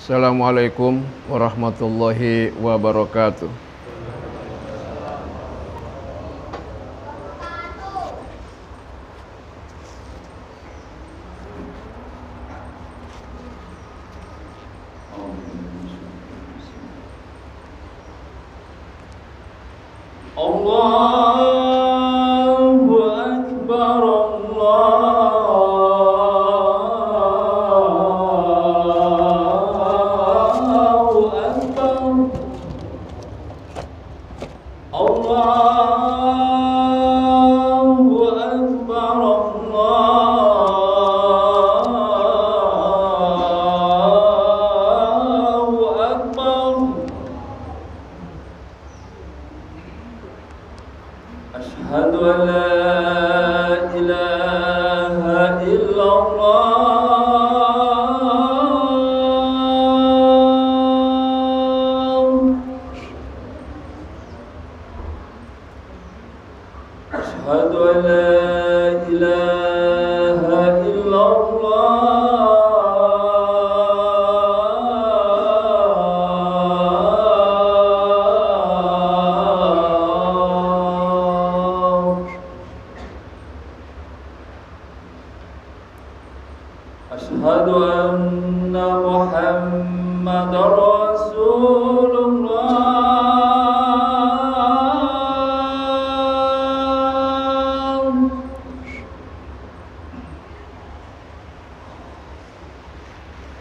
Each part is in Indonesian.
Assalamualaikum warahmatullahi wabarakatuh. Allahu Akbar, Allahu Akbar, Allahu Akbar, Allahu Akbar. Asyhadu an la ilaha illallah. Asyhadu an la ilaha illallah. Asyhadu anna Muhammadar Rasulullah.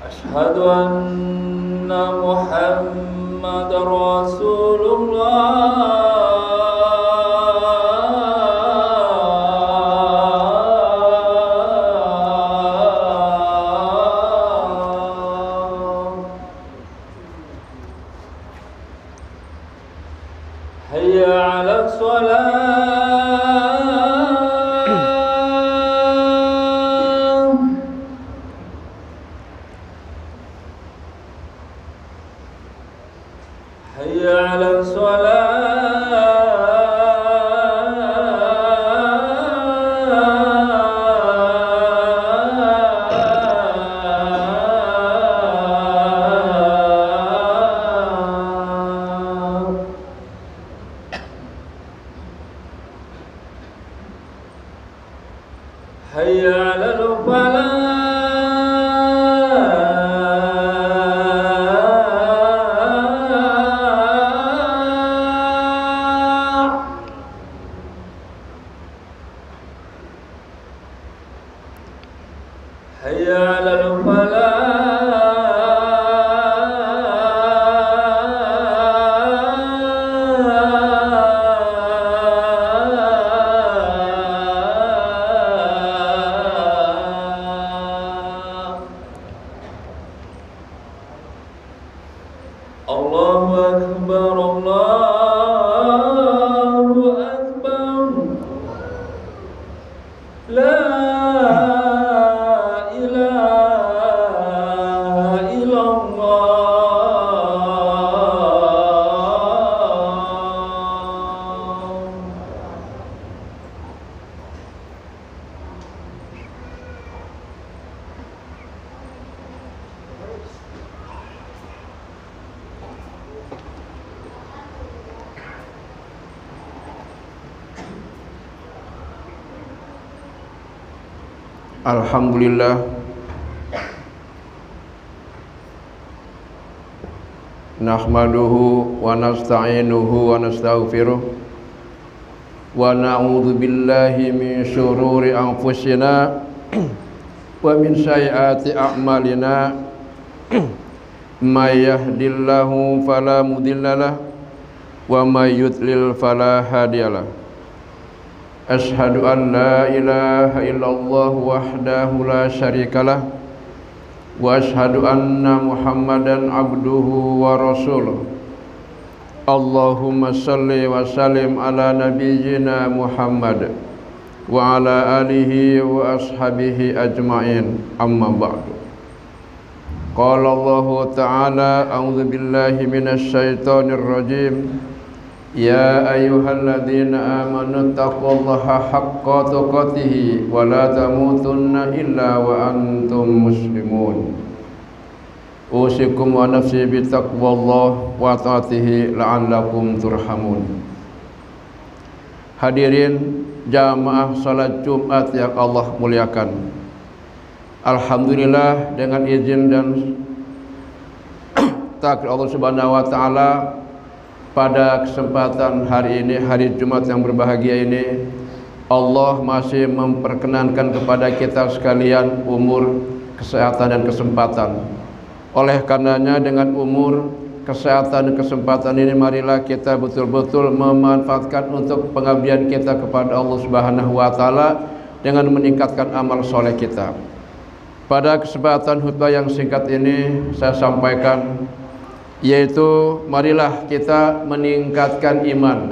Asyhadu anna Muhammadar Rasulullah. Hayya 'alas shalah. Hayya 'alas shalah. Hayya 'alal falah. Hayya 'alal falah. Allahu Akbar, Allahu Akbar. La ilaha illallah. Alhamdulillah, nahmaduhu wa nasta'inuhu wa nastaghfiruh wa na'udzu billahi min syururi anfusina wa min sayyiati a'malina. May yahdihillahu fala mudhillalah wa may yudlil fala hadiyalah. Asyhadu an la ilaha illallah wahdahu la syarikalah wa asyhadu anna Muhammadan abduhu wa rasuluh. Allahumma salli wa sallim ala nabiyyina Muhammad wa ala alihi wa ashabihi ajma'in, amma ba'du. Qala Allah ta'ala, a'udzu billahi minasy syaithanir rajim. Ya ayyuhalladzina amanu taqullaha haqqa tuqatih wa la tamutunna illa wa antum muslimun. Usikum wa nafsi bitaqwallah wa ta'atihi la'allakum turhamun. Hadirin jamaah salat Jumat yang Allah muliakan, alhamdulillah dengan izin dan takdir Allah Subhanahu wa taala, pada kesempatan hari ini, hari Jumat yang berbahagia ini, Allah masih memperkenankan kepada kita sekalian umur, kesehatan dan kesempatan. Oleh karenanya dengan umur, kesehatan dan kesempatan ini, marilah kita betul-betul memanfaatkan untuk pengabdian kita kepada Allah Subhanahu wa taala dengan meningkatkan amal soleh kita. Pada kesempatan khutbah yang singkat ini saya sampaikan, yaitu marilah kita meningkatkan iman,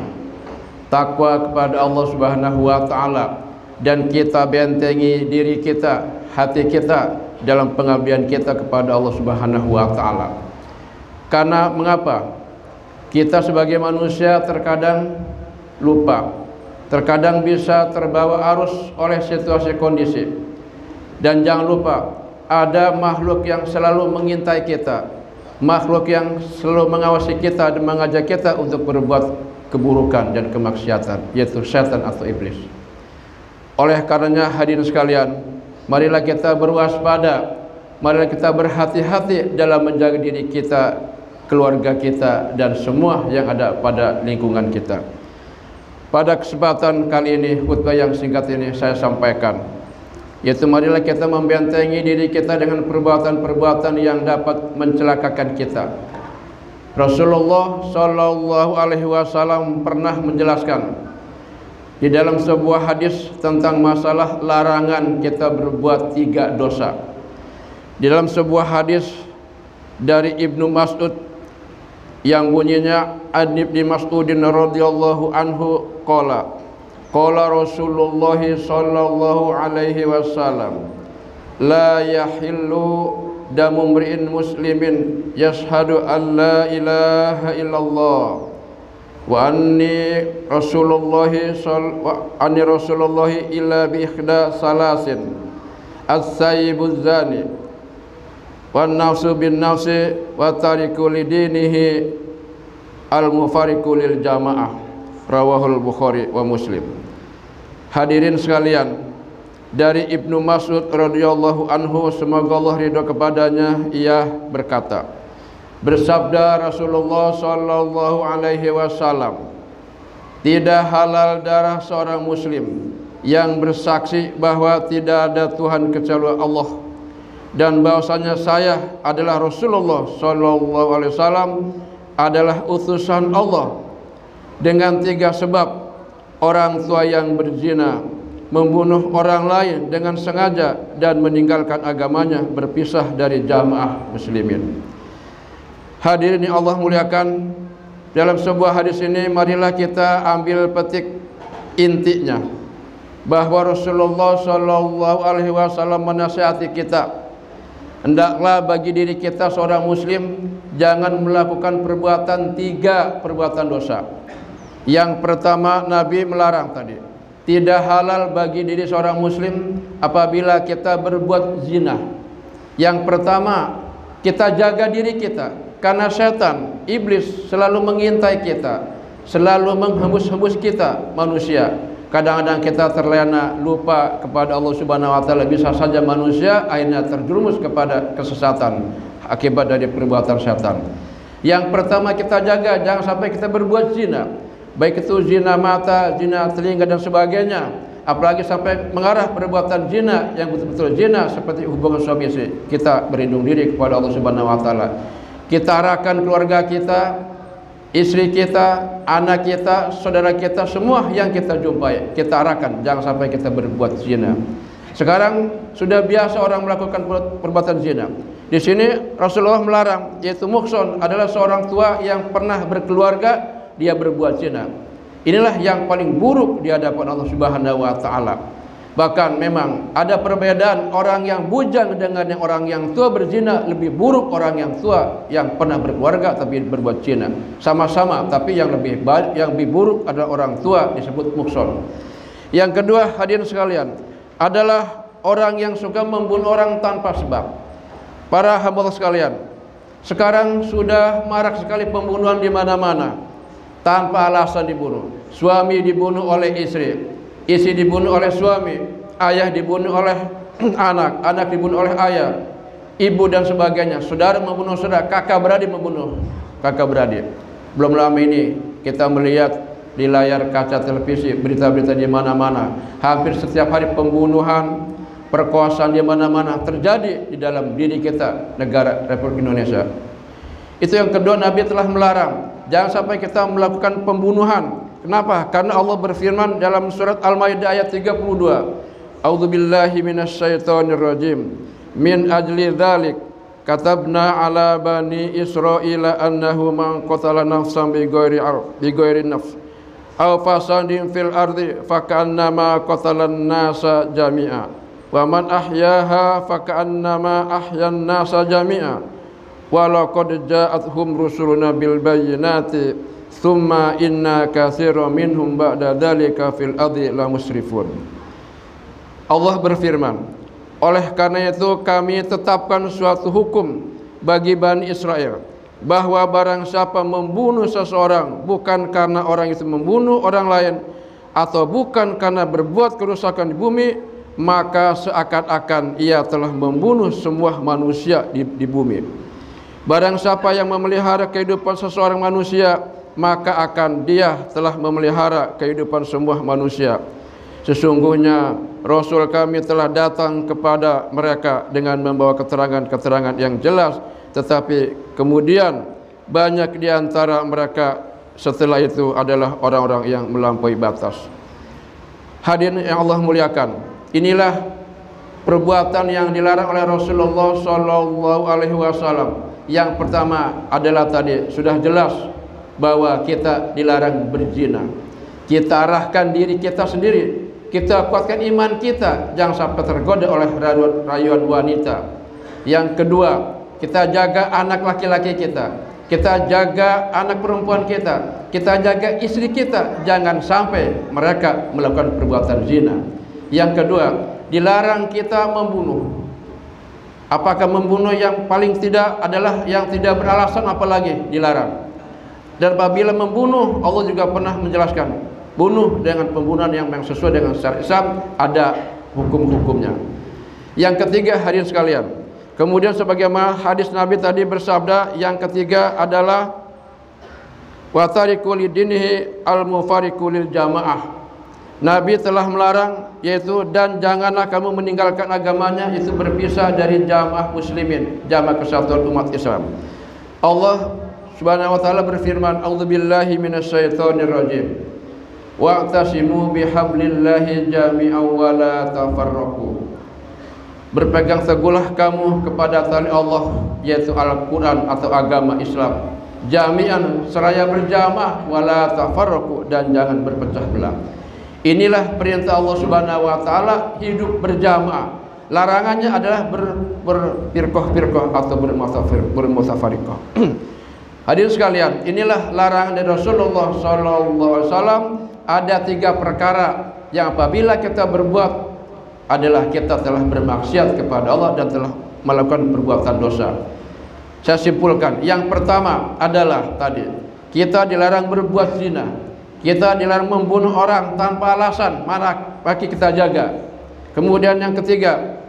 takwa kepada Allah Subhanahu wa taala, dan kita bentengi diri kita, hati kita dalam pengabdian kita kepada Allah Subhanahu wa taala. Karena mengapa? Kita sebagai manusia terkadang lupa, terkadang bisa terbawa arus oleh situasi kondisi. Dan jangan lupa, ada makhluk yang selalu mengintai kita, makhluk yang selalu mengawasi kita dan mengajak kita untuk berbuat keburukan dan kemaksiatan, yaitu setan atau iblis. Oleh karenanya hadirin sekalian, marilah kita berwaspada, marilah kita berhati-hati dalam menjaga diri kita, keluarga kita, dan semua yang ada pada lingkungan kita. Pada kesempatan kali ini, khutbah yang singkat ini saya sampaikan, yaitu marilah kita membentengi diri kita dengan perbuatan-perbuatan yang dapat mencelakakan kita. Rasulullah Shallallahu Alaihi Wasallam pernah menjelaskan di dalam sebuah hadis tentang masalah larangan kita berbuat 3 dosa. Di dalam sebuah hadis dari Ibnu Mas'ud yang bunyinya, An Ibni Mas'udin radhiyallahu anhu qala qala Rasulullah sallallahu alaihi wasallam, la yahillu damu mri'in muslimin yashhadu an la ilaha illallah wa anni Rasulullah illa bi ikhda salasin, as-sayyibuz zani wan nafsu bin nafsi wa tariku lidinihi al-mufariqu lil jamaah, rawahul Bukhari wa Muslim. Hadirin sekalian, dari Ibnu Mas'ud radhiyallahu anhu, semoga Allah ridho kepadanya, ia berkata, bersabda Rasulullah sallallahu alaihi wasallam, tidak halal darah seorang muslim yang bersaksi bahwa tidak ada Tuhan kecuali Allah, dan bahwasanya saya adalah Rasulullah sallallahu alaihi wasallam, adalah utusan Allah, dengan 3 sebab: orang tua yang berzina, membunuh orang lain dengan sengaja, dan meninggalkan agamanya, berpisah dari jamaah muslimin. Hadirin yang Allah muliakan, dalam sebuah hadis ini marilah kita ambil petik intinya, bahwa Rasulullah Shallallahu Alaihi Wasallam menasihati kita, hendaklah bagi diri kita seorang muslim jangan melakukan perbuatan 3 perbuatan dosa. Yang pertama, Nabi melarang tadi, tidak halal bagi diri seorang muslim apabila kita berbuat zina. Yang pertama, kita jaga diri kita, karena setan, iblis selalu mengintai kita, selalu menghembus-hembus kita manusia. Kadang-kadang kita terlena, lupa kepada Allah Subhanahu wa taala, bisa saja manusia akhirnya terjerumus kepada kesesatan akibat dari perbuatan setan. Yang pertama kita jaga, jangan sampai kita berbuat zina, baik itu zina mata, zina telinga dan sebagainya, apalagi sampai mengarah perbuatan zina yang betul-betul zina seperti hubungan suami istri. Kita berlindung diri kepada Allah Subhanahu wa taala. Kita arahkan keluarga kita, istri kita, anak kita, saudara kita, semua yang kita jumpai, kita arahkan jangan sampai kita berbuat zina. Sekarang sudah biasa orang melakukan perbuatan zina. Di sini Rasulullah melarang, yaitu muhson adalah seorang tua yang pernah berkeluarga, dia berbuat zina. Inilah yang paling buruk di hadapan Allah Subhanahu wa taala. Bahkan memang ada perbedaan orang yang bujang dengan yang orang yang tua berzina. Lebih buruk orang yang tua yang pernah berkeluarga tapi berbuat zina. Sama-sama, tapi yang lebih buruk adalah orang tua, disebut muhson. Yang kedua, hadirin sekalian, adalah orang yang suka membunuh orang tanpa sebab. Para hamba Allah sekalian, Sekarang sudah marak sekali pembunuhan di mana-mana, tanpa alasan dibunuh. Suami dibunuh oleh istri, istri dibunuh oleh suami, ayah dibunuh oleh anak, anak dibunuh oleh ayah, ibu dan sebagainya. Saudara membunuh saudara, kakak beradik membunuh kakak beradik. Belum lama ini kita melihat di layar kaca televisi berita-berita di mana-mana. Hampir setiap hari pembunuhan, perkosaan di mana-mana terjadi di dalam diri kita, negara Republik Indonesia. Itu yang kedua, Nabi telah melarang jangan sampai kita melakukan pembunuhan. Kenapa? Karena Allah berfirman dalam surat Al-Maidah ayat 32, A'udzubillahi minasyaitonirrajim. Min ajli dzalik katabna ala bani Israila annahu man qatala nafsan bi ghairi nafs aw fasadin fil ardi fakannama qatalan nasa jami'a wa man ahyaha fakannama ahyan nasa jami'a wa laqad ja'atuhum rusuluna bil bayyinati thumma inna katsiran minhum ba'da dzalika fil ardi la musrifun. Allah berfirman, oleh karena itu kami tetapkan suatu hukum bagi Bani Israel, bahwa barang siapa membunuh seseorang bukan karena orang itu membunuh orang lain atau bukan karena berbuat kerusakan di bumi, maka seakan-akan ia telah membunuh semua manusia di bumi. Barang siapa yang memelihara kehidupan seseorang manusia, maka akan dia telah memelihara kehidupan semua manusia. Sesungguhnya Rasul kami telah datang kepada mereka dengan membawa keterangan-keterangan yang jelas, tetapi kemudian banyak di antara mereka setelah itu adalah orang-orang yang melampaui batas. Hadirin yang Allah muliakan, inilah perbuatan yang dilarang oleh Rasulullah SAW. Yang pertama adalah tadi sudah jelas bahwa kita dilarang berzina. Kita arahkan diri kita sendiri, kita kuatkan iman kita, jangan sampai tergoda oleh rayuan wanita. Yang kedua, kita jaga anak laki-laki kita, kita jaga anak perempuan kita jaga istri kita, jangan sampai mereka melakukan perbuatan zina. Yang kedua, dilarang kita membunuh. Apakah membunuh yang paling tidak adalah yang tidak beralasan, apalagi dilarang. Dan apabila membunuh, Allah juga pernah menjelaskan, bunuh dengan pembunuhan yang sesuai dengan syariat Islam, ada hukum-hukumnya. Yang ketiga, hadirin sekalian, kemudian sebagaimana hadis Nabi tadi bersabda, yang ketiga adalah wa tariku lidinihi al-mufariqu lil jamaah. Nabi telah melarang, yaitu dan janganlah kamu meninggalkan agamanya, itu berpisah dari jamaah muslimin, jamaah kesatuan umat Islam. Allah Subhanahu wa taala berfirman, a'udzubillahi minasyaitonirrajim. Wa'tasimu bihablillahi jami'an wa la tafarraqu. Berpegang teguhlah kamu kepada tali Allah, yaitu Al-Quran atau agama Islam, jami'an seraya berjamaah, wa la tafarraqu dan jangan berpecah belah. Inilah perintah Allah Subhanahu wa taala, hidup berjamaah. Larangannya adalah berfirqah-firqah atau bermutafariqah. Hadirin sekalian, inilah larangan dari Rasulullah SAW. Ada 3 perkara yang apabila kita berbuat adalah kita telah bermaksiat kepada Allah dan telah melakukan perbuatan dosa. Saya simpulkan, yang pertama adalah tadi, kita dilarang berbuat zina, kita dilarang membunuh orang tanpa alasan, maka kita jaga. Kemudian yang ketiga,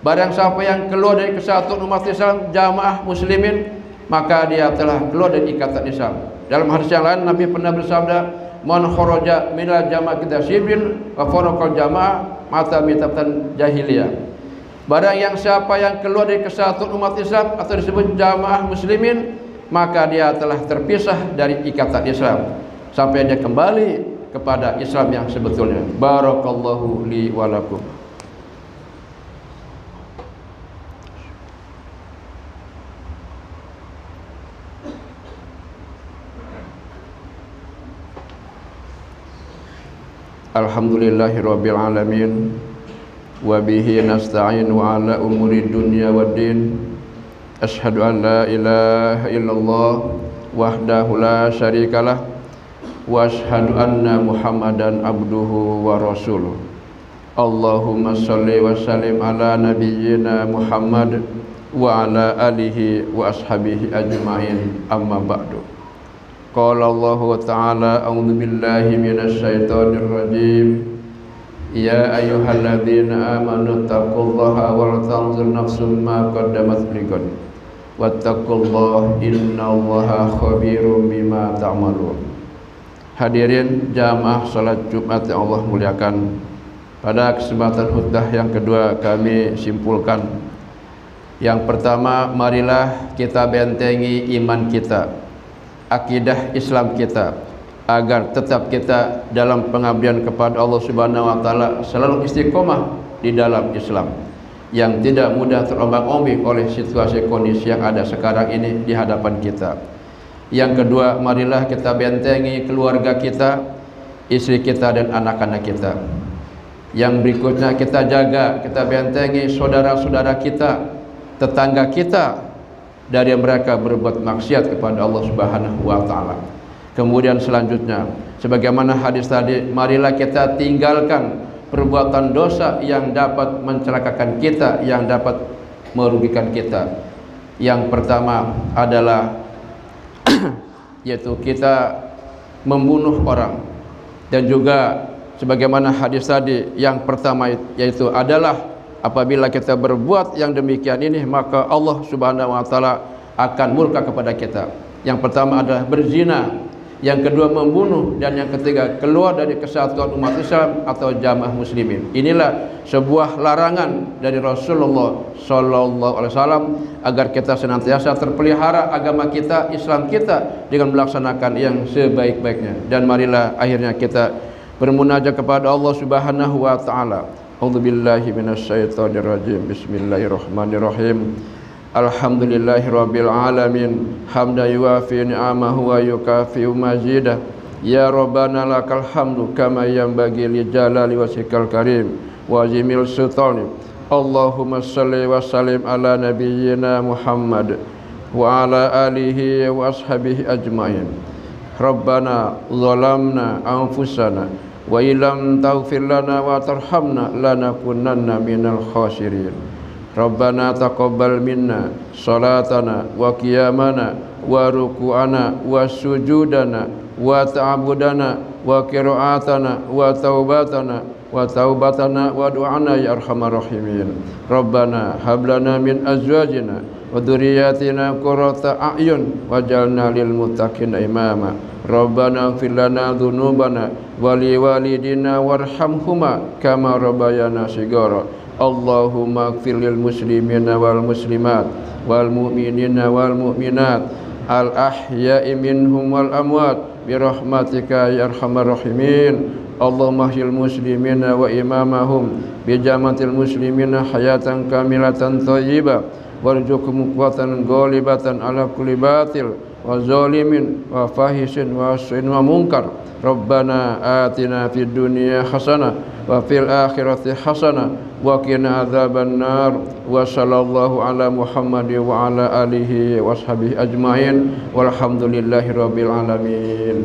barang siapa yang keluar dari kesatuan umat Islam, jamaah muslimin, maka dia telah keluar dari ikatan Islam. Dalam hadis yang lain Nabi pernah bersabda, man kharaja minal jama'ati sibrin wa faraqal jamaah mata mitatan jahiliyah. Barang yang siapa yang keluar dari kesatuan umat Islam atau disebut jamaah muslimin, maka dia telah terpisah dari ikatan Islam sampai dia kembali kepada Islam yang sebetulnya. Barakallahu li wa lakum. Alhamdulillahirabbil alamin wa bihi nasta'inu ala umuri dunya waddin. Asyhadu an la ilaha illallah wahdahu la syarikalah wa asyhadu anna Muhammadan abduhu wa rasuluh. Allahumma shalli wa sallim ala nabiyyina Muhammad wa ala alihi wa ashabihi ajma'in, amma ba'du. Qala Allah ta'ala, a'udzu billahi minasy syaithanir rajim. Ya ayyuhalladzina amanu taqullaha wal tanzur nafsum ma qaddamat lighad wattaqullaha innallaha khabirum bima ta'malun. Hadirin jamaah salat Jumat yang Allah muliakan, pada kesempatan khutbah yang kedua kami simpulkan. Yang pertama, marilah kita bentengi iman kita, akidah Islam kita, agar tetap kita dalam pengabdian kepada Allah Subhanahu wa taala selalu istiqomah di dalam Islam, yang tidak mudah terombang-ambing oleh situasi kondisi yang ada sekarang ini di hadapan kita. Yang kedua, marilah kita bentengi keluarga kita, istri kita dan anak-anak kita. Yang berikutnya, kita jaga, kita bentengi saudara-saudara kita, tetangga kita, dari mereka berbuat maksiat kepada Allah Subhanahu wa taala. Kemudian selanjutnya, sebagaimana hadis tadi, marilah kita tinggalkan perbuatan dosa yang dapat mencelakakan kita, yang dapat merugikan kita. Yang pertama adalah yaitu kita membunuh orang, dan juga sebagaimana hadis tadi yang pertama yaitu adalah apabila kita berbuat yang demikian ini, maka Allah Subhanahu wa taala akan murka kepada kita. Yang pertama adalah berzina, yang kedua membunuh, dan yang ketiga keluar dari kesatuan umat Islam atau jamaah muslimin. Inilah sebuah larangan dari Rasulullah sallallahu alaihi wasallam agar kita senantiasa terpelihara agama kita, Islam kita, dengan melaksanakan yang sebaik-baiknya. Dan marilah akhirnya kita bermunajat kepada Allah Subhanahu wa taala. A'udzubillahi minasyaitonir rajim. Bismillahirrahmanirrahim. Alhamdulillahirabbil alamin, hamdan yuwafi ni'amahu wa yukafi'u mazidah. Ya Rabbana lakal hamdu kama yanbaghi li jalali wajhikal karim wa azimil sultani. Allahumma shalli wa sallim ala nabiyyina Muhammad wa ala alihi wa ashabihi ajmain. Rabbana zalamna anfusana wa illam taghfir lana wa tarhamna lanakunanna minal khasirin. Rabbana taqabbal minna salatana wa qiyamana wa ruku'ana wa sujudana wa ta'budana wa qira'atana wa taubatana wa du'ana ya arhamar rahimin. Rabbana hab lana min azwajina wa dhurriyyatina qurrata a'yun waj'alna lil muttaqina imama. Rabbana ighfir lana dhunubana wa liwalidina warhamhuma kama rabbayana shighara. Allahumma ighfir lil muslimina wal muslimat wal mu'minina wal mu'minat al ahya'i minhum wal amwat bi rahmatika ya arhamar rahimin. Allahumma ihyil muslimina wa imamahum bi jamatil muslimina hayatan kamilatan thayyibah warzuqhum quwwatan ghalibatan ala kulli batil wa zalimin wa fahishin wa su'in wa munkar. Rabbana atina fid dunya hasanah wa fil akhirati hasanah wa qina adzaban nar. Wa sallallahu ala Muhammad wa ala alihi wa ashabihi ajmain walhamdulillahi rabbil alamin.